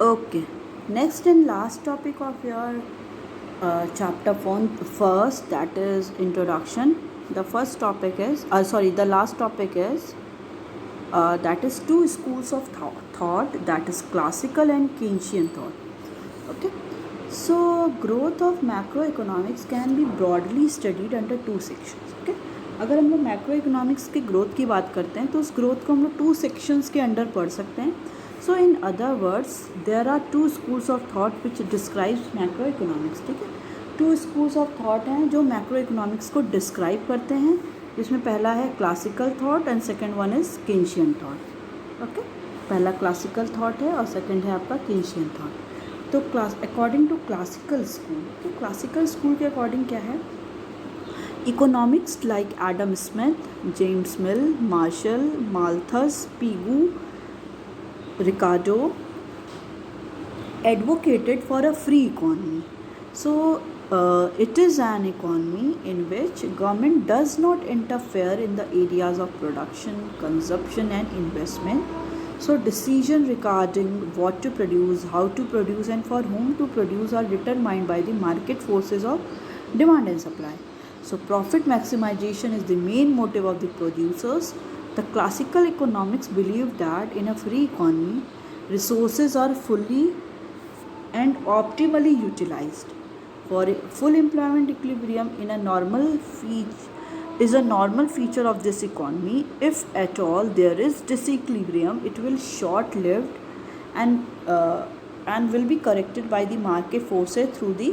Okay. Next and last topic of your chapter one, first, that is introduction. The first topic is the last topic is that is two schools of thought, that is classical and Keynesian thought. Okay. So growth of macroeconomics can be broadly studied under two sections. Okay. अगर हम लोग macro economics की growth की बात करते हैं तो उस ग्रोथ को हम लोग टू सेक्शंस के अंडर पढ़ सकते हैं. So in other words there are two schools of thought which describes macroeconomics. ठीक है, टू स्कूल्स ऑफ थॉट हैं जो मैक्रो इकोनॉमिक्स को डिस्क्राइब करते हैं, जिसमें पहला है classical thought and second one is Keynesian thought. Okay, पहला क्लासिकल थॉट है और सेकेंड है आपका केंशियन थॉट. तो अकॉर्डिंग टू क्लासिकल स्कूल, तो क्लासिकल स्कूल के अकॉर्डिंग क्या है, economics like Adam Smith, James Mill, Marshall, Malthus, Pigou, Ricardo advocated for a free economy. So it is an economy in which government does not interfere in the areas of production, consumption and investment. So decision regarding what to produce, how to produce and for whom to produce are determined by the market forces of demand and supply. So profit maximization is the main motive of the producers. The classical economics believe that in a free economy, resources are fully and optimally utilized. For full employment equilibrium in a is a normal feature of this economy. If at all there is disequilibrium, it will short-lived and will be corrected by the market forces through the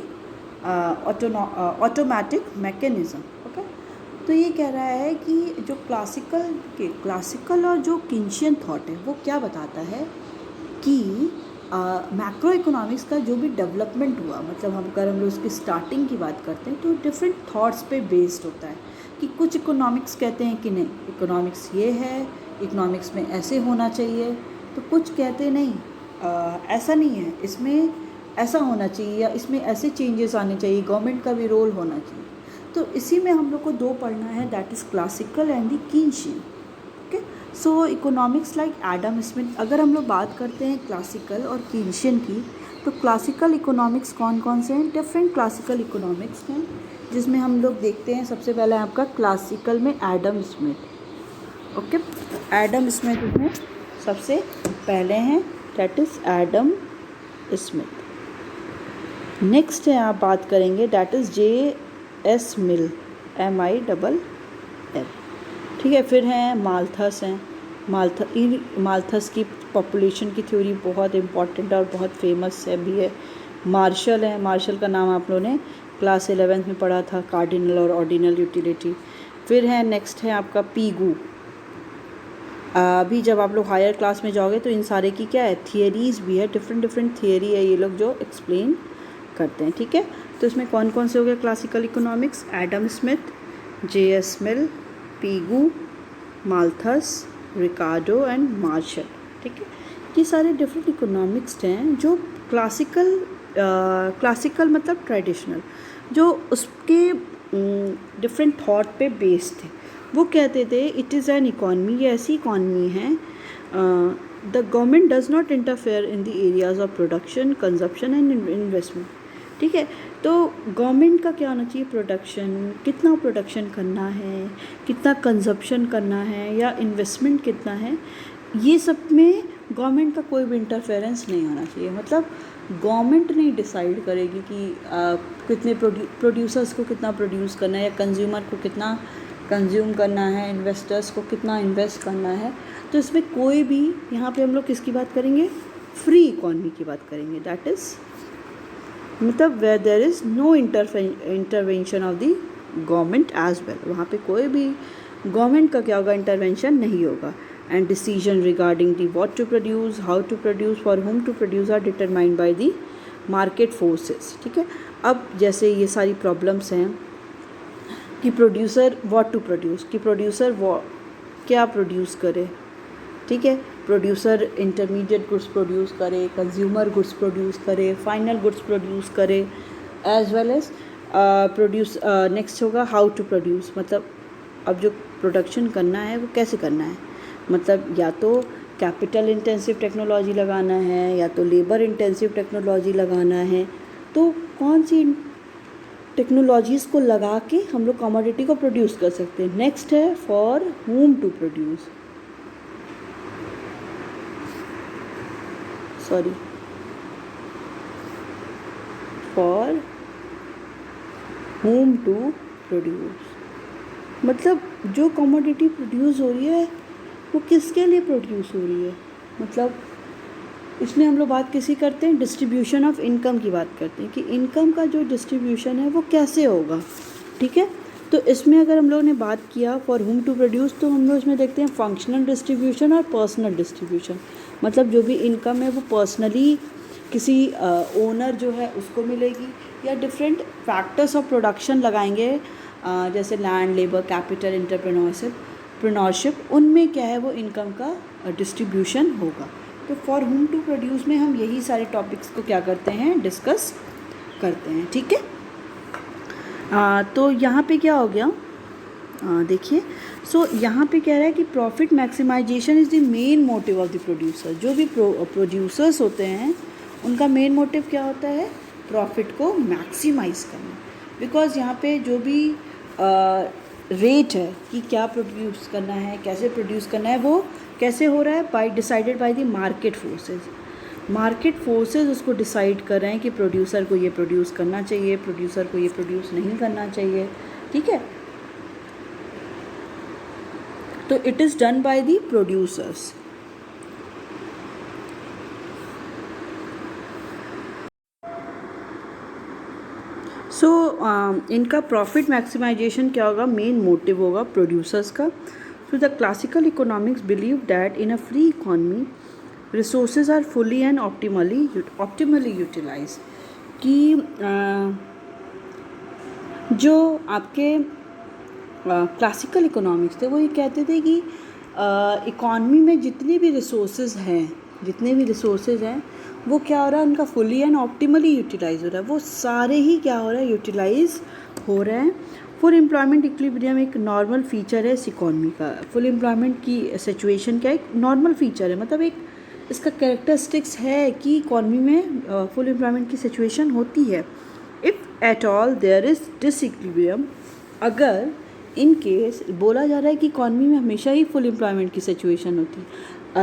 automatic mechanism. Okay, तो ये कह रहा है कि जो classical और जो केंशियन thought है वो क्या बताता है कि मैक्रो इकोनॉमिक्स का जो भी डेवलपमेंट हुआ, मतलब अगर हम लोग उसकी स्टार्टिंग की बात करते हैं तो डिफरेंट थॉट्स पे बेस्ड होता है. कि कुछ इकोनॉमिक्स कहते हैं कि नहीं, इकोनॉमिक्स ये है, इकोनॉमिक्स में ऐसे होना चाहिए, तो कुछ कहते नहीं ऐसा नहीं है, इसमें ऐसा होना चाहिए या इसमें ऐसे चेंजेस आने चाहिए, गवर्नमेंट का भी रोल होना चाहिए. तो इसी में हम लोग को दो पढ़ना है, that is classical and the Keynesian. Okay, so economics like Adam Smith. अगर हम लोग बात करते हैं क्लासिकल और केंशियन की, तो क्लासिकल इकोनॉमिक्स कौन कौन से हैं, डिफरेंट क्लासिकल इकोनॉमिक्स हैं, जिसमें हम लोग देखते हैं सबसे पहले आपका क्लासिकल में Adam Smith. Okay, Adam Smith में सबसे पहले हैं, that is Adam Smith. Next है आप बात करेंगे, that is J.S. Mill, MILL. ठीक है, फिर हैं माल्थस हैं. माल्थस की पॉपुलेशन की थ्योरी बहुत इम्पॉर्टेंट और बहुत फेमस है भी है. मार्शल है, मार्शल का नाम आप लोगों ने क्लास 11th में पढ़ा था, कार्डिनल और ऑर्डिनल यूटिलिटी. फिर है नेक्स्ट है आपका पीगू. अभी जब आप लोग हायर क्लास में जाओगे तो इन सारे की क्या है, थियरीज़ भी है, डिफरेंट थियरी है ये लोग जो एक्सप्लेन करते हैं. ठीक है, तो इसमें कौन कौन से हो गए classical economics, Adam Smith, J.S. Mill, Pigou, Malthus, Ricardo and Marshall. ठीक है, ये सारे डिफरेंट इकोनॉमिक्स हैं जो क्लासिकल मतलब ट्रेडिशनल, जो उसके डिफरेंट थॉट पे बेस्ड थे. वो कहते थे इट इज़ एन इकॉनमी, ये ऐसी इकॉनमी है, the government does not interfere in the areas of production, consumption and investment. ठीक है, तो गवर्नमेंट का क्या होना चाहिए, प्रोडक्शन, कितना प्रोडक्शन करना है, कितना कंजप्शन करना है या इन्वेस्टमेंट कितना है, ये सब में गवर्नमेंट का कोई भी इंटरफेरेंस नहीं होना चाहिए. मतलब गवर्नमेंट नहीं डिसाइड करेगी कि कितने प्रोड्यूसर्स को कितना प्रोड्यूस करना है या कंज्यूमर को कितना कंज्यूम करना है, इन्वेस्टर्स को कितना इन्वेस्ट करना है. तो इसमें कोई भी, यहाँ पे हम लोग किसकी बात करेंगे, फ्री इकॉनमी की बात करेंगे, दैट इज़ मतलब where there is no intervention of the government as well. वहाँ पे कोई भी गवर्नमेंट का क्या होगा, इंटरवेंशन नहीं होगा. And decision regarding the what to produce, how to produce, for whom to produce are determined by the market forces. ठीक है, अब जैसे ये सारी प्रॉब्लम्स हैं कि प्रोड्यूसर व्हाट टू प्रोड्यूस, कि प्रोड्यूसर क्या प्रोड्यूस करे. ठीक है, प्रोड्यूसर इंटरमीडिएट गुड्स प्रोड्यूस करे, कंज्यूमर गुड्स प्रोड्यूस करे, फाइनल गुड्स प्रोड्यूस करे, as well as produce. Next होगा हाउ टू प्रोड्यूस, मतलब अब जो प्रोडक्शन करना है वो कैसे करना है, मतलब या तो कैपिटल इंटेंसिव टेक्नोलॉजी लगाना है या तो लेबर इंटेंसिव टेक्नोलॉजी लगाना है, तो कौन सी टेक्नोलॉजीज़ को लगा के हम लोग कमोडिटी को प्रोड्यूस कर सकते हैं। नेक्स्ट है for whom to produce, sorry for whom to produce, मतलब जो कमोडिटी प्रोड्यूस हो रही है वो किसके लिए प्रोड्यूस हो रही है। मतलब इसमें हम लोग बात किसी करते हैं, डिस्ट्रीब्यूशन ऑफ इनकम की बात करते हैं कि इनकम का जो डिस्ट्रीब्यूशन है वो कैसे होगा, ठीक है। तो इसमें अगर हम लोगों ने बात किया फॉर whom टू प्रोड्यूस, तो हम लोग इसमें देखते हैं फंक्शनल डिस्ट्रीब्यूशन और पर्सनल डिस्ट्रीब्यूशन। मतलब जो भी इनकम है वो पर्सनली किसी ओनर जो है उसको मिलेगी, या डिफरेंट फैक्टर्स ऑफ प्रोडक्शन लगाएंगे जैसे लैंड, लेबर, कैपिटल, एंटरप्रेन्योरशिप, उनमें क्या है वो इनकम का डिस्ट्रीब्यूशन होगा। तो फॉर whom टू प्रोड्यूस में हम यही सारे टॉपिक्स को क्या करते हैं, डिस्कस करते हैं, ठीक है। तो यहाँ पे क्या हो गया, देखिए, सो यहाँ पे कह रहा है कि profit maximisation is the main motive of the producer. जो भी प्रोड्यूसर्स होते हैं उनका मेन मोटिव क्या होता है, प्रॉफिट को मैक्सिमाइज करना। बिकॉज यहाँ पे जो भी रेट है कि क्या प्रोड्यूस करना है, कैसे प्रोड्यूस करना है, वो कैसे हो रहा है, decided by the market forces. Market forces उसको डिसाइड कर रहे हैं कि प्रोड्यूसर को ये प्रोड्यूस करना चाहिए, प्रोड्यूसर को ये प्रोड्यूस नहीं करना चाहिए, ठीक है। तो it is done by the producers. So इनका प्रॉफिट मैक्सिमाइजेशन क्या होगा, मेन मोटिव होगा प्रोड्यूसर्स का। So the classical economics believe that in a free economy resources are fully and optimally utilise, कि जो आपके क्लासिकल इकोनॉमिक्स थे वो ये कहते थे कि इकॉनमी में जितने भी रिसोर्सेज हैं वो क्या हो रहा है, उनका फुली एंड ऑप्टिमली यूटिलाइज हो रहा है, वो सारे ही क्या हो रहा है, यूटिलाइज हो रहे हैं। फुल एम्प्लॉयमेंट इक्विलिब्रियम एक नॉर्मल फीचर है इस इकॉनमी का। फुल एम्प्लॉयमेंट की सिचुएशन क्या, एक नॉर्मल फीचर है, मतलब एक इसका कैरेक्टरिस्टिक्स है कि इकॉनमी में फुल एम्प्लॉयमेंट की सिचुएशन होती है। If at all there is disequilibrium, अगर इन केस बोला जा रहा है कि इकॉनमी में हमेशा ही फुल एम्प्लॉयमेंट की सिचुएशन होती है,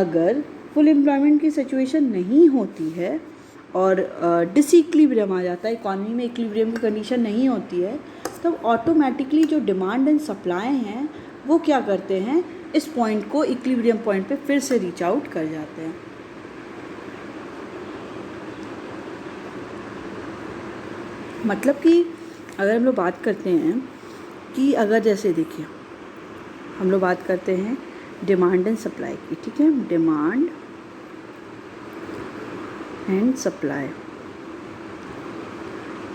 अगर फुल एम्प्लॉयमेंट की सिचुएशन नहीं होती है और डिसइक्विलिब्रियम आ जाता है, इकॉनमी में इक्विलिब्रियम की कंडीशन नहीं होती है, तब ऑटोमेटिकली जो डिमांड एंड सप्लाई हैं वो क्या करते हैं, इस पॉइंट को इक्विलिब्रियम पॉइंट पे फिर से रीच आउट कर जाते हैं। मतलब कि अगर हम लोग बात करते हैं कि अगर जैसे देखिए हम लोग बात करते हैं डिमांड एंड सप्लाई की, ठीक है, डिमांड एंड सप्लाई,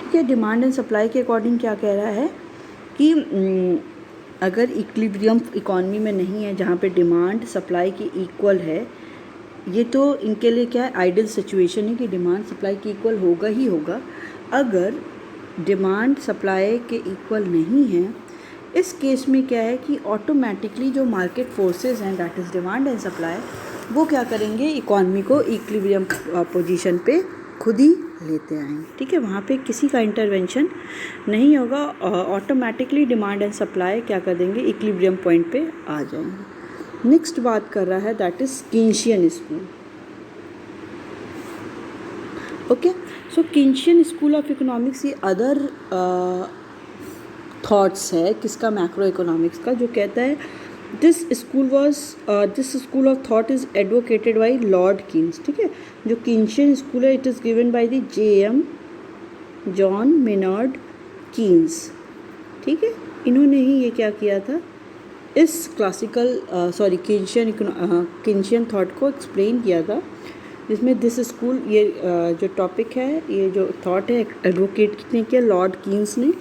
ठीक है। डिमांड एंड सप्लाई के अकॉर्डिंग क्या कह रहा है कि अगर इक्विलिब्रियम इकॉनमी में नहीं है जहाँ पे डिमांड सप्लाई की इक्वल है, ये तो इनके लिए क्या है, आइडियल सिचुएशन है कि डिमांड सप्लाई की इक्वल होगा ही होगा। अगर डिमांड सप्लाई के इक्वल नहीं है, इस केस में क्या है कि ऑटोमेटिकली जो मार्केट फोर्सेस हैं, that is demand and supply, वो क्या करेंगे, इकॉनमी को इक्विलिब्रियम पोजीशन पे खुद ही लेते आएंगे, ठीक है। वहाँ पे किसी का इंटरवेंशन नहीं होगा, ऑटोमेटिकली डिमांड एंड सप्लाई क्या कर देंगे, इक्विलिब्रियम पॉइंट पे आ जाएंगे। नेक्स्ट बात कर रहा है that is Keynesian school. Okay, so Keynesian school of economics ये अदर थॉट्स है किसका, मैक्रो इकोनॉमिक्स का, जो कहता है this school of thought is advocated by lord Keynes, ठीक है। जो कीन्शियन स्कूल है it is given by the J.M. John Maynard Keynes, ठीक है। इन्होंने ही ये क्या किया था, इस क्लासिकल कीन्शियन थॉट को एक्सप्लेन किया था, जिसमें दिस स्कूल ये जो टॉपिक है, ये जो थॉट है, एडवोकेट किसने किया, लॉर्ड कीन्स ने।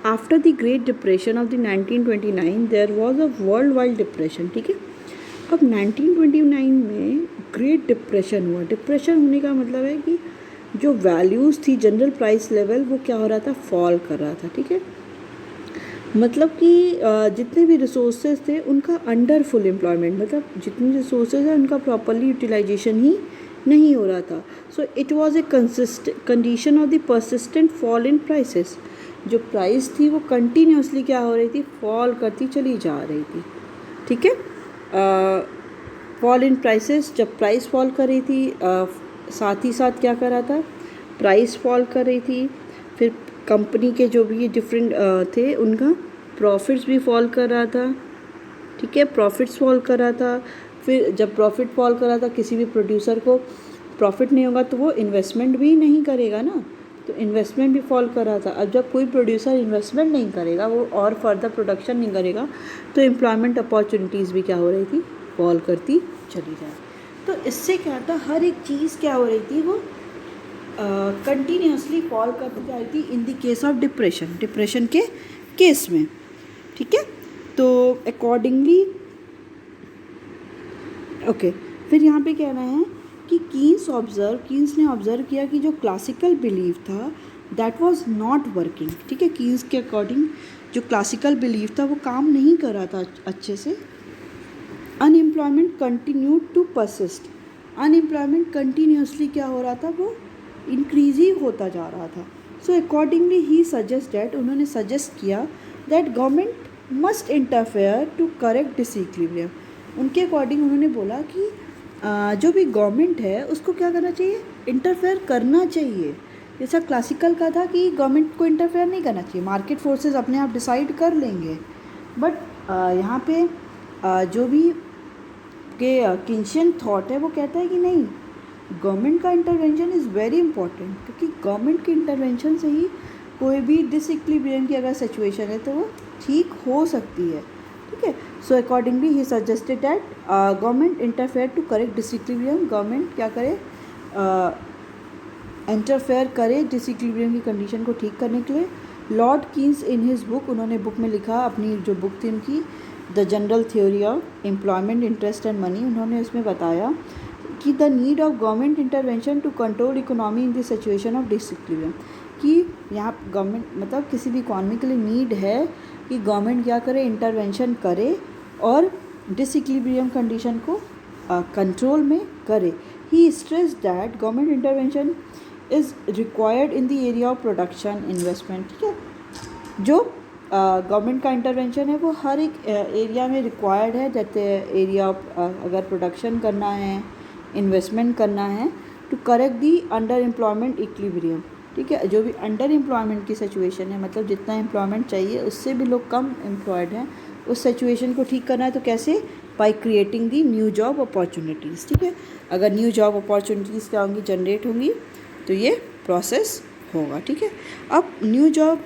After the Great Depression of the 1929 there was a world wide depression, ठीक है। अब 1929 में ग्रेट डिप्रेशन हुआ। डिप्रेशन होने का मतलब है कि जो वैल्यूज़ थी, जनरल प्राइस लेवल, वो क्या हो रहा था, फॉल कर रहा था, ठीक है। मतलब कि जितने भी रिसोर्सेज थे उनका अंडर फुल एम्प्लॉयमेंट, मतलब जितने रिसोर्सेज हैं उनका प्रॉपरली यूटिलाइजेशन ही नहीं हो रहा था. So it was a condition of the persistent fall in prices. जो प्राइस थी वो कंटिन्यूसली क्या हो रही थी, फॉल करती चली जा रही थी. ठीक है, फॉल इन प्राइसेस. जब प्राइस फॉल कर रही थी साथ ही साथ क्या कर रहा था, प्राइस फॉल कर रही थी. फिर कंपनी के जो भी डिफरेंट थे उनका प्रॉफिट्स भी फॉल कर रहा था. ठीक है, प्रॉफिट्स फॉल कर रहा था. फिर जब प्रॉफिट फॉल कर रहा था, किसी भी प्रोड्यूसर को प्रॉफिट नहीं होगा तो वो इन्वेस्टमेंट भी नहीं करेगा ना, तो इन्वेस्टमेंट भी फॉल कर रहा था. अब जब कोई प्रोड्यूसर इन्वेस्टमेंट नहीं करेगा, वो और फर्दर प्रोडक्शन नहीं करेगा, तो एम्प्लॉयमेंट अपॉर्चुनिटीज़ भी क्या हो रही थी, फॉल करती चली जाए. तो इससे क्या था, हर एक चीज़ क्या हो रही थी, वो कंटिन्यूसली फॉल करती जा रही थी in the case of depression के केस में. ठीक है, तो अकॉर्डिंगली ओके. फिर यहाँ पे कहना है कि कीन्स ने ऑब्ज़र्व किया कि जो क्लासिकल बिलीफ था दैट वाज नॉट वर्किंग. ठीक है, कीन्स के अकॉर्डिंग जो क्लासिकल बिलीफ था वो काम नहीं कर रहा था अच्छे से. Unemployment continued to persist. Unemployment continuously क्या हो रहा था, वो इंक्रीज ही होता जा रहा था. सो अकॉर्डिंगली ही सजेस्टेड, उन्होंने सजेस्ट किया that government must interfere to correct disequilibrium. उनके अकॉर्डिंग उन्होंने बोला कि जो भी गवर्नमेंट है उसको क्या करना चाहिए, इंटरफेयर करना चाहिए. जैसा क्लासिकल का था कि गवर्नमेंट को इंटरफेयर नहीं करना चाहिए, मार्केट फोर्सेस अपने आप डिसाइड कर लेंगे. बट यहाँ पे जो भी के किंशियन थॉट है वो कहता है कि नहीं, गवर्नमेंट का इंटरवेंशन इज़ वेरी इंपॉर्टेंट, क्योंकि गवर्नमेंट के इंटरवेंशन से ही कोई भी डिसइक्विलिब्रियम की अगर सिचुएशन है तो वो ठीक हो सकती है. ठीक है, सो अकॉर्डिंगली ही suggested that government interfere to correct disequilibrium. Government क्या करे, इंटरफेयर करे डिसइक्विलिब्रियम की कंडीशन को ठीक करने के लिए. Lord Keynes in his book, उन्होंने बुक में लिखा, अपनी जो बुक थी उनकी, the General Theory of Employment, Interest and Money, उन्होंने उसमें बताया कि the need of government intervention to control economy in the situation of disequilibrium. कि यहाँ गवर्नमेंट मतलब किसी भी इकॉनमी के लिए नीड है कि गवर्नमेंट क्या करे, इंटरवेंशन करे और डिसइक्विलिब्रियम कंडीशन को कंट्रोल में करे. He stress that government intervention is required in the area of production investment. ठीक है, जो गवर्नमेंट का इंटरवेंशन है वो हर एक एरिया में रिक्वायर्ड है. जैसे एरिया ऑफ अगर प्रोडक्शन करना है, इन्वेस्टमेंट करना है, to correct the under employment equilibrium. ठीक है, जो भी अंडर एम्प्लॉयमेंट की सिचुएशन है, मतलब जितना एम्प्लॉयमेंट चाहिए उससे भी लोग कम एम्प्लॉयड हैं, उस सिचुएशन को ठीक करना है. तो कैसे, by creating the new job opportunities. ठीक है, अगर न्यू जॉब अपॉर्चुनिटीज़ क्या होंगी, जनरेट होंगी, तो ये प्रोसेस होगा. ठीक है, अब न्यू जॉब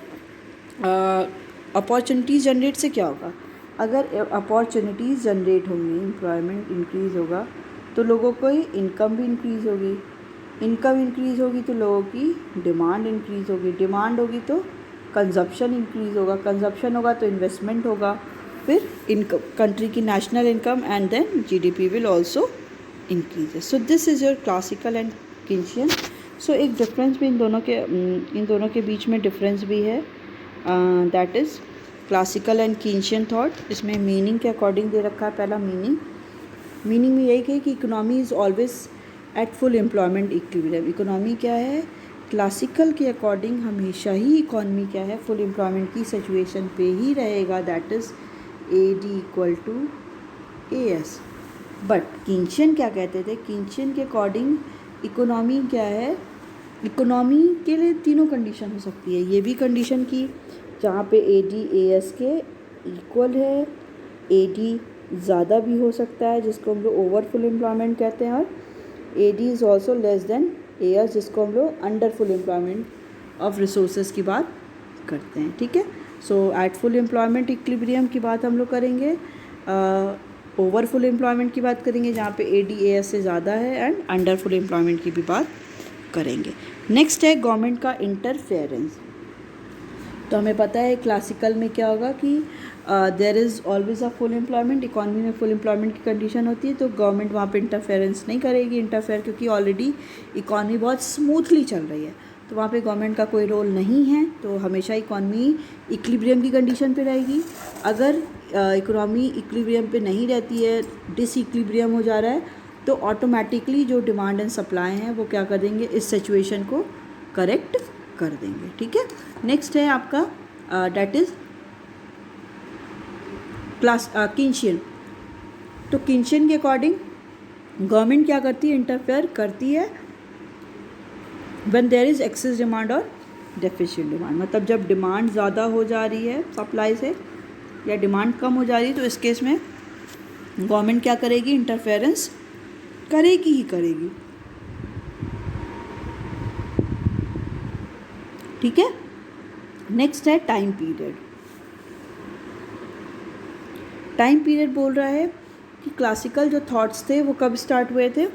अपॉर्चुनिटीज़ जनरेट से क्या होगा, अगर अपॉर्चुनिटीज़ जनरेट होंगी, एम्प्लॉयमेंट इंक्रीज़ होगा, तो लोगों को इनकम भी इंक्रीज़ होगी. इनकम इंक्रीज़ होगी तो लोगों की डिमांड इंक्रीज़ होगी. डिमांड होगी तो कंजप्शन इंक्रीज़ होगा. कंजप्शन होगा तो इन्वेस्टमेंट होगा. फिर इनकम, कंट्री की national income and then GDP will also increase. So this is your classical and Keynesian. So एक डिफरेंस भी इन दोनों के बीच में डिफरेंस भी है, that is classical and Keynesian thought. इसमें मीनिंग के अकॉर्डिंग दे रखा है. पहला मीनिंग में यही है कि economy is always at full employment equilibrium. Economy क्या है, क्लासिकल के अकॉर्डिंग हमेशा ही इकोनॉमी क्या है, फुल एम्प्लॉयमेंट की सिचुएशन पे ही रहेगा, that is AD equal to AS. But Keynesian क्या कहते थे, किंशियन के अकॉर्डिंग इकोनॉमी क्या है, इकोनॉमी के लिए तीनों कंडीशन हो सकती है. ये भी कंडीशन की जहाँ पे AD AS के इक्वल है, AD ज़्यादा भी हो सकता है जिसको हम लोग ओवर फुल एम्प्लॉयमेंट कहते हैं, और AD is also less than AS जिसको हम लोग under full employment of resources की बात करते हैं. ठीक है, सो एट फुल एम्प्लॉयमेंट इक्विलिब्रियम की बात हम लोग करेंगे, ओवर फुल एम्प्लॉयमेंट की बात करेंगे जहाँ पे AD AS से ज़्यादा है, एंड अंडर फुल एम्प्लॉयमेंट की भी बात करेंगे. नेक्स्ट है गवर्नमेंट का इंटरफेरेंस. तो हमें पता है क्लासिकल में क्या होगा कि there is always a full employment. Economy में फुल एम्प्लॉयमेंट की कंडीशन होती है तो गवर्नमेंट वहाँ पे इंटरफेरेंस नहीं करेगी, क्योंकि ऑलरेडी इकॉनमी बहुत स्मूथली चल रही है. तो वहाँ पे गवर्नमेंट का कोई रोल नहीं है, तो हमेशा इकॉनमी इक्विलिब्रियम की कंडीशन पे रहेगी। अगर इकोनॉमी इक्विलिब्रियम पे नहीं रहती है, डिसइक्विलिब्रियम हो जा रहा है, तो ऑटोमेटिकली जो डिमांड एंड सप्लाई हैं वो क्या कर देंगे, इस सिचुएशन को करेक्ट कर देंगे। ठीक है, नेक्स्ट है आपका डेट इज़ क्लास किंशियन। तो किंशियन के अकॉर्डिंग गवर्नमेंट क्या करती है, इंटरफेयर करती है when there is excess demand और डेफिशिएंट डिमांड। मतलब जब डिमांड ज़्यादा हो जा रही है सप्लाई से या डिमांड कम हो जा रही है, तो इस केस में गवर्नमेंट क्या करेगी, इंटरफेरेंस करेगी ही करेगी। ठीक है, नेक्स्ट है टाइम पीरियड। टाइम पीरियड बोल रहा है कि क्लासिकल जो थॉट्स थे वो कब स्टार्ट हुए थे,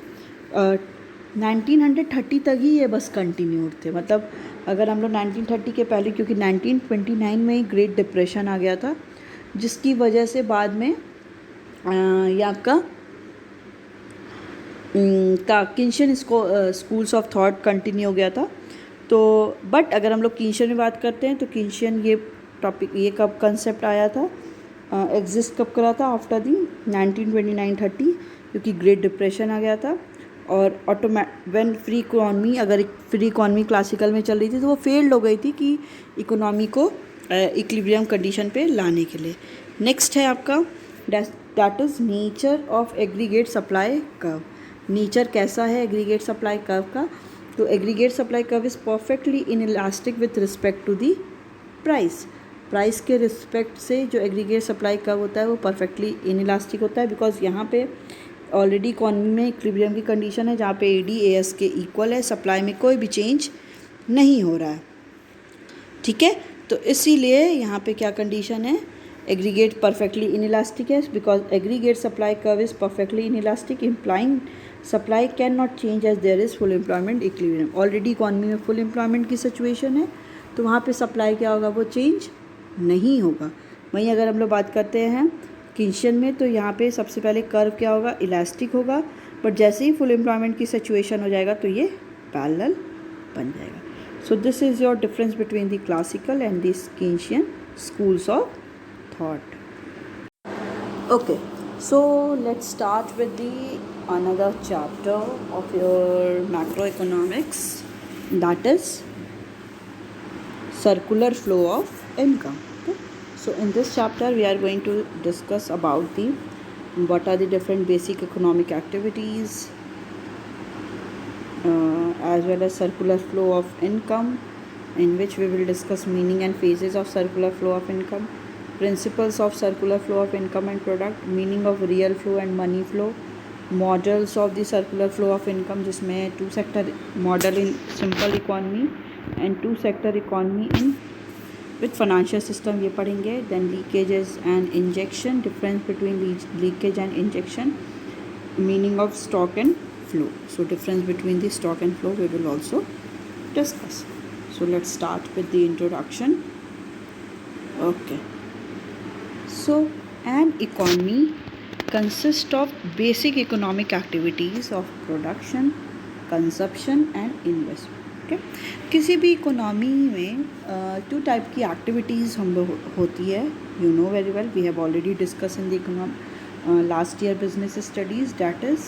1930 तक ही ये बस कंटिन्यूड थे। मतलब अगर हम लोग 1930 के पहले, क्योंकि 1929 में ही ग्रेट डिप्रेशन आ गया था, जिसकी वजह से बाद में ये आपका किंशियन स्कूल्स ऑफ थॉट कंटिन्यू हो गया था। तो बट अगर हम लोग किंशियन में बात करते हैं तो किंशियन ये टॉपिक, ये कब कंसेप्ट आया था, एग्जिस्ट कब करा था, आफ्टर दी 1929-30, क्योंकि ग्रेट डिप्रेशन आ गया था। और व्हेन फ्री इकोनॉमी, अगर फ्री इकोनॉमी क्लासिकल में चल रही थी तो वो फेल्ड हो गई थी कि इकोनॉमी को इक्विलिब्रियम कंडीशन पे लाने के लिए। नेक्स्ट है आपका that is nature of aggregate supply curve. Nature कैसा है एग्रीगेट सप्लाई कर्व का, तो aggregate supply curve is perfectly inelastic with respect to the price. Price के रिस्पेक्ट से जो एग्रीगेट सप्लाई कर्व होता है वो परफेक्टली इनइलास्टिक होता है, बिकॉज यहाँ पे ऑलरेडी इकॉनमी में इक्विलिब्रियम की कंडीशन है जहाँ पे AD AS के इक्वल है, सप्लाई में कोई भी चेंज नहीं हो रहा है। ठीक है, तो इसीलिए यहाँ पे क्या कंडीशन है, एग्रीगेट परफेक्टली इनइलास्टिक है, because aggregate supply curve is perfectly inelastic, implying supply can not change as there is full employment equilibrium. Already economy में फुल एम्प्लॉयमेंट की सिचुएशन है, तो वहाँ पे सप्लाई क्या होगा, वो चेंज नहीं होगा। वहीं अगर हम लोग बात करते हैं किंशियन में, तो यहाँ पे सबसे पहले कर्व क्या होगा, इलास्टिक होगा, बट जैसे ही फुल एम्प्लॉयमेंट की सिचुएशन हो जाएगा तो ये पैरेलल बन जाएगा। So this is your difference between the classical and the Keynesian schools of thought. Okay, so let's start with the another chapter of your macroeconomics, that is circular flow of income. Okay? So in this chapter we are going to discuss about the what are the different basic economic activities, as well as circular flow of income, in which we will discuss meaning and phases of circular flow of income, principles of circular flow of income and product, meaning of real flow and money flow, models of the circular flow of income, जिसमें 2 sector model in simple economy and 2 sector economy in with financial system, ये पढ़ेंगे। Then leakages and injection, difference between leakage and injection, meaning of stock and flow, so difference between the stock and flow we will also discuss. So let's start with the introduction. Okay, so an economy consist of basic economic activities of production, consumption and investment. Okay? किसी भी economy में 2 type की activities हम लोग होती है, you know very well, we have already discussed in the last year business studies, that is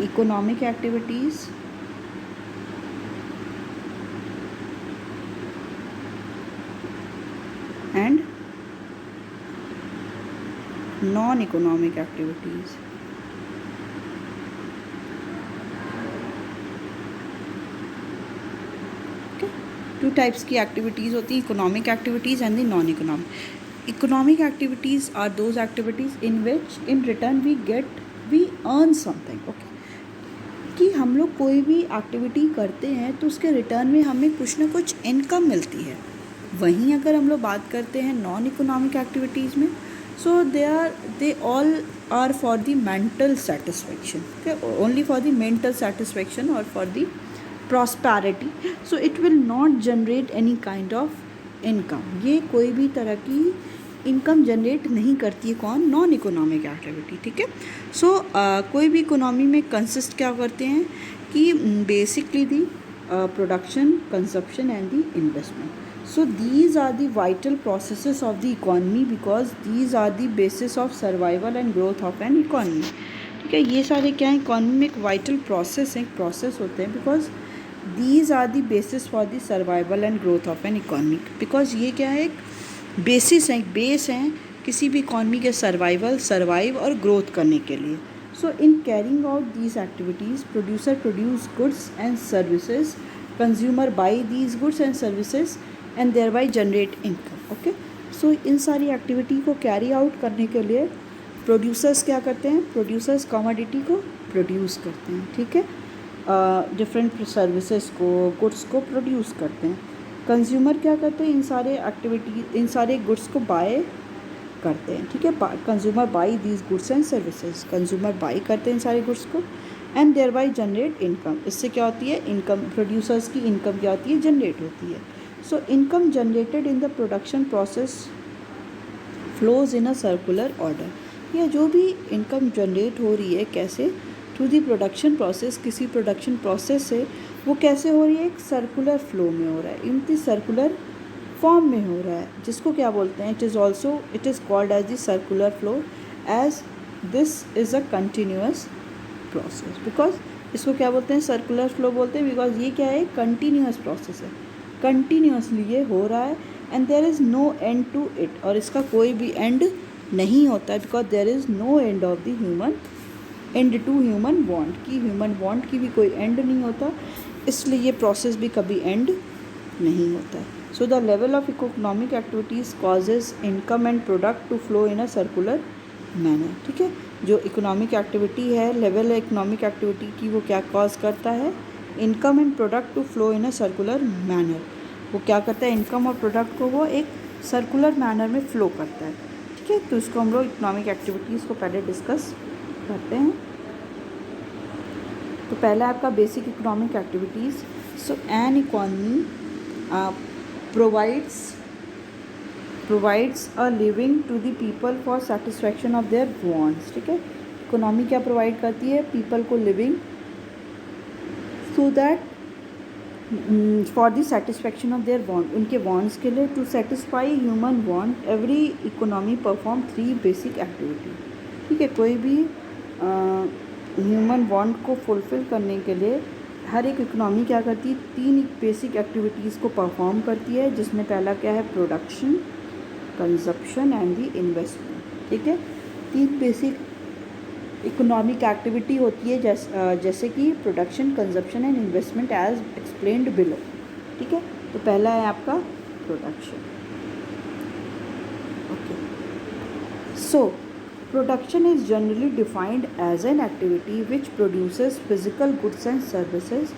economic activities and non-economic activities. Okay? 2 types की activities होती हैं, economic activities and the non economic. Economic activities are those activities in which in return we earn something. Okay, कि हम लोग कोई भी activity करते हैं तो उसके रिटर्न में हमें कुछ ना कुछ इनकम मिलती है। वहीं अगर हम लोग बात करते हैं नॉन इकोनॉमिक एक्टिविटीज़ में, so they all are for the mental satisfaction, okay, only for the mental satisfaction or for the prosperity, so it will not generate any kind of income. ये कोई भी तरह की इनकम जनरेट नहीं करती है कौन, नॉन इकोनॉमिक एक्टिविटी, ठीक है। सो कोई भी इकोनॉमी में कंसिस्ट क्या करते हैं कि basically the production, consumption and the investment. So these are the vital processes of the economy because these are the basis of survival and growth of an economy, ठीक है। ये सारे क्या है, इकॉनमी में एक वाइटल प्रोसेस है, एक प्रोसेस होते हैं because these are the basis for the survival and growth of an economy. Because ये क्या है, एक बेसिस है, एक बेस है किसी भी इकॉनमी के सर्वाइव और ग्रोथ करने के लिए। So in carrying out these activities producer produce goods and services, consumer buy these goods and services and thereby generate income. Okay, so इन सारी एक्टिविटी को कैरी आउट करने के लिए प्रोड्यूसर्स क्या करते हैं, प्रोड्यूसर्स कमोडिटी को प्रोड्यूस करते हैं, ठीक है, डिफरेंट सर्विसेज को, गुड्स को प्रोड्यूस करते हैं। कंज्यूमर क्या करते हैं, इन सारे गुड्स को बाय करते हैं, ठीक है। Consumer buy these goods and services, consumer buy करते हैं इन सारे गुड्स को and thereby generate income. इससे क्या होती है, इनकम, प्रोड्यूसर्स की इनकम क्या होती है, जनरेट होती है। So income generated in the production process flows in a circular order. या जो भी इनकम जनरेट हो रही है कैसे, थ्रू दी प्रोडक्शन प्रोसेस, किसी प्रोडक्शन प्रोसेस से, वो कैसे हो रही है, एक सर्कुलर फ्लो में हो रहा है, इन दी सर्कुलर फॉर्म में हो रहा है, जिसको क्या बोलते हैं, it is called as the circular flow as this is a continuous process. Because इसको क्या बोलते हैं, सर्कुलर फ्लो बोलते हैं, बिकॉज ये क्या है, कंटिन्यूअस प्रोसेस है, कंटिन्यूअसली ये हो रहा है and there is no end to it, और इसका कोई भी एंड नहीं होता है because there is no end of the human and to human want, की ह्यूमन वांट की भी कोई एंड नहीं होता, इसलिए ये प्रोसेस भी कभी एंड नहीं होता है। So the level of economic activities causes income and product to flow in a circular manner, ठीक है। जो इकोनॉमिक एक्टिविटी है, लेवल है इकोनॉमिक एक्टिविटी की, वो क्या कॉज करता है, income and product to flow in a circular manner. वो क्या करता है, इनकम और प्रोडक्ट को वो एक सर्कुलर मैनर में फ्लो करता है, ठीक है। तो इसको हम लोग इकोनॉमिक एक्टिविटीज़ को पहले डिस्कस करते हैं। तो पहला आपका basic economic activities. So an economy provides a living to the people for satisfaction of their wants, ठीक है। इकोनॉमी क्या प्रोवाइड करती है, पीपल को living so that for the satisfaction of their want, उनके वांट्स के लिए, to satisfy human want every economy perform 3 basic activity, ठीक है। कोई भी ह्यूमन वांट को फुलफ़िल करने के लिए हर एक इकोनॉमी क्या करती है, 3 बेसिक एक्टिविटीज़ को परफॉर्म करती है, जिसमें पहला क्या है, production, consumption and the investment, ठीक है। 3 बेसिक इकोनॉमिक एक्टिविटी होती है, जैसे कि production, consumption and investment as explained below, ठीक है। तो पहला है आपका production. Okay, so production is generally defined as an activity which produces physical goods and services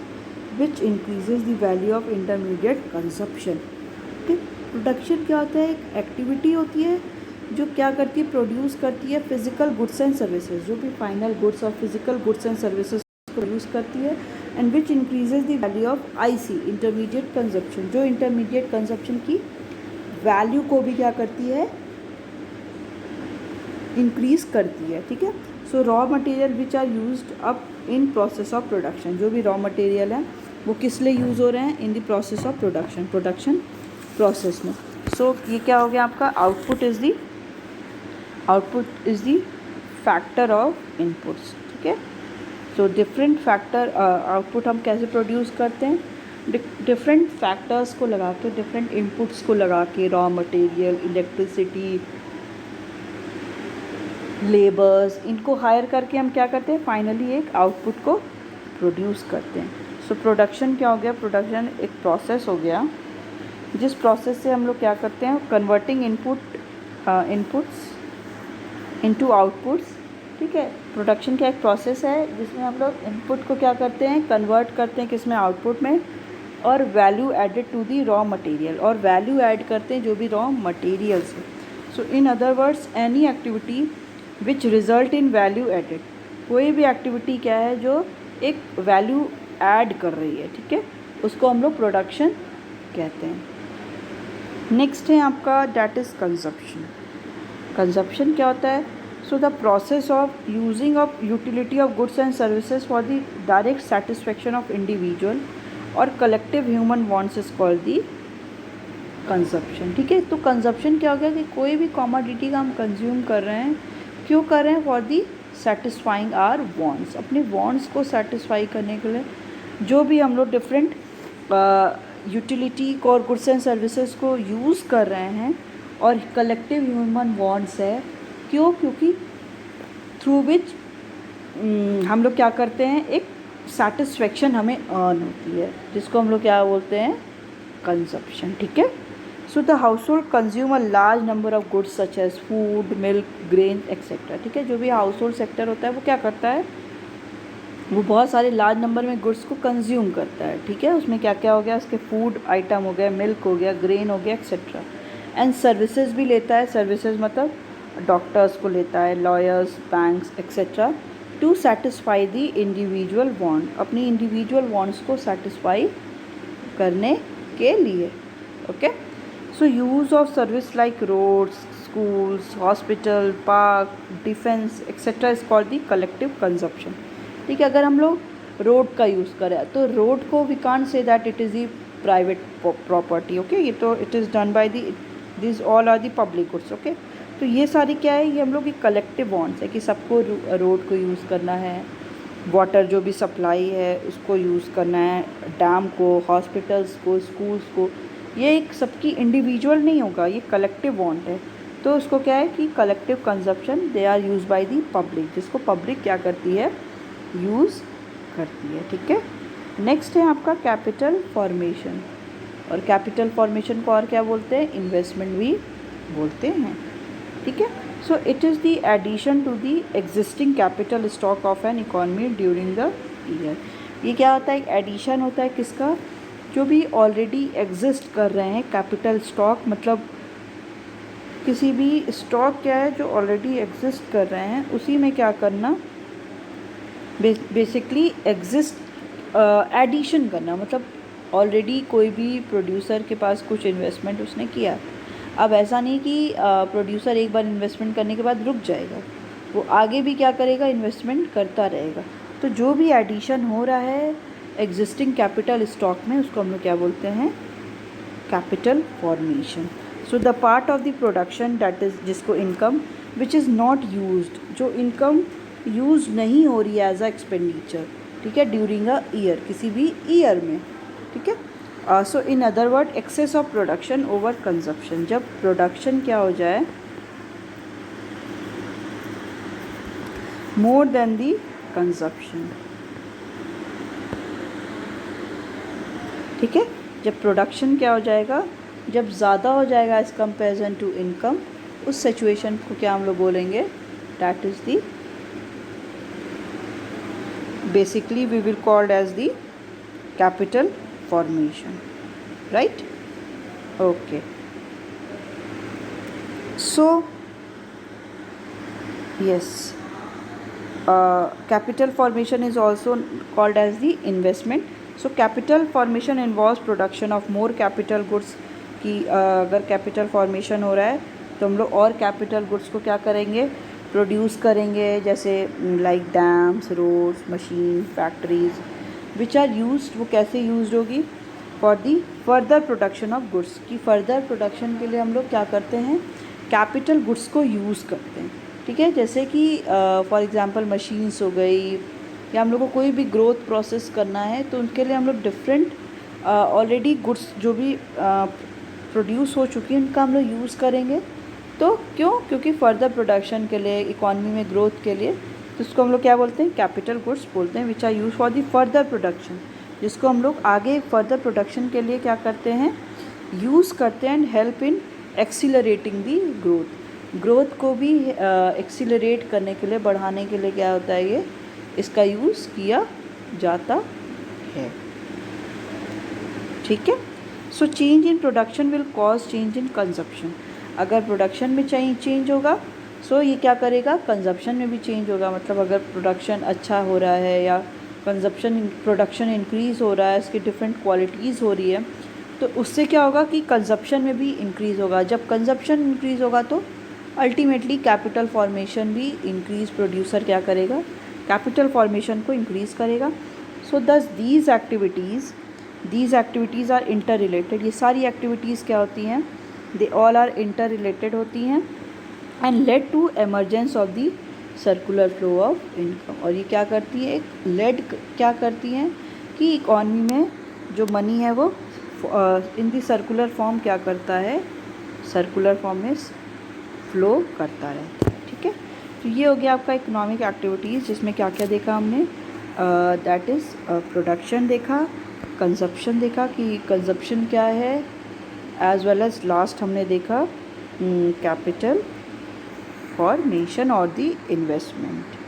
which increases the value of intermediate consumption, ठीक। प्रोडक्शन क्या होता है, एक एक्टिविटी होती है जो क्या करती है, प्रोड्यूस करती है फिजिकल गुड्स एंड सर्विसेज, जो भी फाइनल गुड्स और physical goods and services produce करती है, and which increases the value of IC, intermediate consumption, जो इंटरमीडिएट कंजप्शन की वैल्यू को भी क्या करती है, इंक्रीज करती है, ठीक है। So raw material which are used up in process of production, जो भी रॉ मटेरियल है वो किस लिए यूज़ हो रहे हैं, in the process of production process में। सो ये क्या हो गया आपका, output is the factor of inputs, ठीक है। सो डिफरेंट फैक्टर आउटपुट हम कैसे प्रोड्यूस करते हैं, डिफरेंट फैक्टर्स को लगा के, डिफरेंट इनपुट्स को लगा के, रॉ मटेरियल, इलेक्ट्रिसिटी, लेबर्स, इनको हायर करके हम क्या करते हैं, फाइनली एक आउटपुट को प्रोड्यूस करते हैं। सो प्रोडक्शन क्या हो गया, प्रोडक्शन एक प्रोसेस हो गया, जिस प्रोसेस से हम लोग क्या करते हैं, कन्वर्टिंग इनपुट्स इनटू आउटपुट्स, ठीक है। प्रोडक्शन क्या एक प्रोसेस है जिसमें हम लोग इनपुट को क्या करते हैं, कन्वर्ट करते हैं किसमें, आउटपुट में, और value added to the raw material, और वैल्यू ऐड करते हैं जो भी रॉ मटेरियल्स है। So in other words any activity which result in value added, कोई भी एक्टिविटी क्या है जो एक वैल्यू ऐड कर रही है, ठीक है, उसको हम लोग प्रोडक्शन कहते हैं। नेक्स्ट है आपका, डैट इज़ कंजप्शन। कंजप्शन क्या होता है? So the process of using of utility of goods and services for the direct satisfaction of individual और collective human wants is called the consumption. ठीक है, तो कंजप्शन क्या हो गया कि कोई भी कॉमोडिटी का हम कंज्यूम कर रहे हैं, क्यों कर रहे हैं? For the satisfying our wants, अपने वांट्स को सेटिस्फाई करने के लिए जो भी हम लोग डिफरेंट यूटिलिटी को और गुड्स एंड सर्विसेज को यूज़ कर रहे हैं, और कलेक्टिव ह्यूमन वांट्स है। क्यों? क्योंकि थ्रू विच हम लोग क्या करते हैं, एक सेटिस्फेक्शन हमें अर्न होती है, जिसको हम लोग क्या बोलते हैं? कंजप्शन। ठीक है, so the household consume a large number of goods such as food, milk, grain etcetera. ठीक है, जो भी हाउस होल्ड सेक्टर होता है वो क्या करता है? वो बहुत सारे लार्ज नंबर में गुड्स को कंज्यूम करता है। ठीक है, उसमें क्या क्या हो गया? उसके फूड आइटम हो गया, मिल्क हो गया, ग्रेन हो गया एक्सेट्रा। एंड सर्विसेज भी लेता है। सर्विसेज मतलब डॉक्टर्स को लेता है, lawyers, banks etcetera, to satisfy the individual want, अपनी इंडिविजुअल वांट्स को सेटिस्फाई करने के लिए। Okay, so use of service like roads, schools, hospital, park, defense etcetera is called the collective consumption. ठीक है, अगर हम लोग रोड का यूज़ करें तो रोड को we can't say that it is the private property. Okay, ये तो it is done by the, this all are the public goods. Okay, तो ये सारी क्या है? ये हम लोग की कलेक्टिव वांट्स है कि सबको रोड को यूज़ करना है, वाटर जो भी सप्लाई है उसको यूज़ करना है, डैम को, हॉस्पिटल्स को, स्कूल्स को। ये एक सबकी इंडिविजुअल नहीं होगा, ये कलेक्टिव वांट है। तो उसको क्या है कि collective consumption they are use by the public, जिसको पब्लिक क्या करती है? यूज़ करती है। ठीक है, नेक्स्ट है आपका कैपिटल फॉर्मेशन, और कैपिटल फॉर्मेशन को और क्या बोलते हैं? इन्वेस्टमेंट भी बोलते हैं। ठीक है, so it is the addition to the existing capital stock of an economy during the year. ये क्या होता है? एक एडिशन होता है किसका? जो भी ऑलरेडी एग्जिस्ट कर रहे हैं। कैपिटल स्टॉक मतलब किसी भी स्टॉक क्या है जो ऑलरेडी एग्जिस्ट कर रहे हैं, उसी में क्या करना? बेसिकली एग्जिस्ट एडिशन करना, मतलब ऑलरेडी कोई भी प्रोड्यूसर के पास कुछ इन्वेस्टमेंट उसने किया। अब ऐसा नहीं कि प्रोड्यूसर एक बार इन्वेस्टमेंट करने के बाद रुक जाएगा, वो आगे भी क्या करेगा? इन्वेस्टमेंट करता रहेगा। तो जो भी एडिशन हो रहा है एग्जिस्टिंग कैपिटल स्टॉक में, उसको हम लोग क्या बोलते हैं? Capital formation. So the part of the production that is, जिसको income which is not used, जो इनकम यूज नहीं हो रही है एज अ एक्सपेंडिचर। ठीक है, ड्यूरिंग अ ईयर, किसी भी ईयर में। ठीक है, so in other word excess of production over consumption, जब प्रोडक्शन क्या हो जाए? More than the consumption. ठीक है, जब प्रोडक्शन क्या हो जाएगा? जब ज़्यादा हो जाएगा एज़ कंपेरिजन टू इनकम, उस सिचुएशन को क्या हम लोग बोलेंगे? That is the, basically we will called as the capital formation, right? Okay, so yes, capital formation is also called as the investment. So capital formation involves production of more capital goods कि अगर capital formation हो रहा है तो हम लोग और capital goods को क्या करेंगे? प्रोड्यूस करेंगे, जैसे like dams, roads, machine, factories which are used. वो कैसे यूज्ड होगी? For the further production of goods, की फर्दर प्रोडक्शन के लिए हम लोग क्या करते हैं? कैपिटल गुड्स को यूज़ करते हैं। ठीक है, जैसे कि फॉर एग्जांपल मशीन्स हो गई, या हम लोग को कोई भी ग्रोथ प्रोसेस करना है तो उनके लिए हम लोग डिफरेंट ऑलरेडी गुड्स जो भी प्रोड्यूस हो चुकी हैं उनका हम लोग यूज़ करेंगे। तो क्यों? क्योंकि फर्दर प्रोडक्शन के लिए, इकॉनमी में ग्रोथ के लिए, तो उसको हम लोग क्या बोलते हैं? कैपिटल गुड्स बोलते हैं, which are use for the further production, जिसको हम लोग आगे फर्दर प्रोडक्शन के लिए क्या करते हैं? यूज़ करते हैं, and help in accelerating the growth. Growth को भी एक्सीलरेट करने के लिए, बढ़ाने के लिए क्या होता है? ये इसका यूज़ किया जाता है। ठीक है, so change in production will cause change in consumption. अगर प्रोडक्शन में चेंज होगा सो ये क्या करेगा? कंजप्शन में भी चेंज होगा। मतलब अगर प्रोडक्शन अच्छा हो रहा है या प्रोडक्शन इंक्रीज़ हो रहा है, इसकी डिफरेंट क्वालिटीज़ हो रही है, तो उससे क्या होगा कि कंजप्शन में भी इंक्रीज़ होगा। जब कंजप्शन इंक्रीज़ होगा तो अल्टीमेटली कैपिटल फॉर्मेशन भी इंक्रीज, प्रोड्यूसर क्या करेगा, कैपिटल फॉर्मेशन को इंक्रीज़ करेगा. So thus these activities are inter related. ये सारी एक्टिविटीज़ क्या होती हैं, they all are inter related होती हैं and led to emergence of the circular flow of income. और ये क्या करती है, लेड क्या करती हैं कि इकॉनमी में जो मनी है वो इन दी सर्कुलर फॉर्म क्या करता है, सर्कुलर फॉर्म में फ्लो करता रहता है. ठीक है, तो ये हो गया आपका इकोनॉमिक एक्टिविटीज़, जिसमें क्या क्या देखा हमने, दैट इज़ प्रोडक्शन देखा, कंजप्शन देखा कि कंजप्शन क्या है, एज वेल एज लास्ट हमने देखा कैपिटल फॉर्मेशन और द इन्वेस्टमेंट.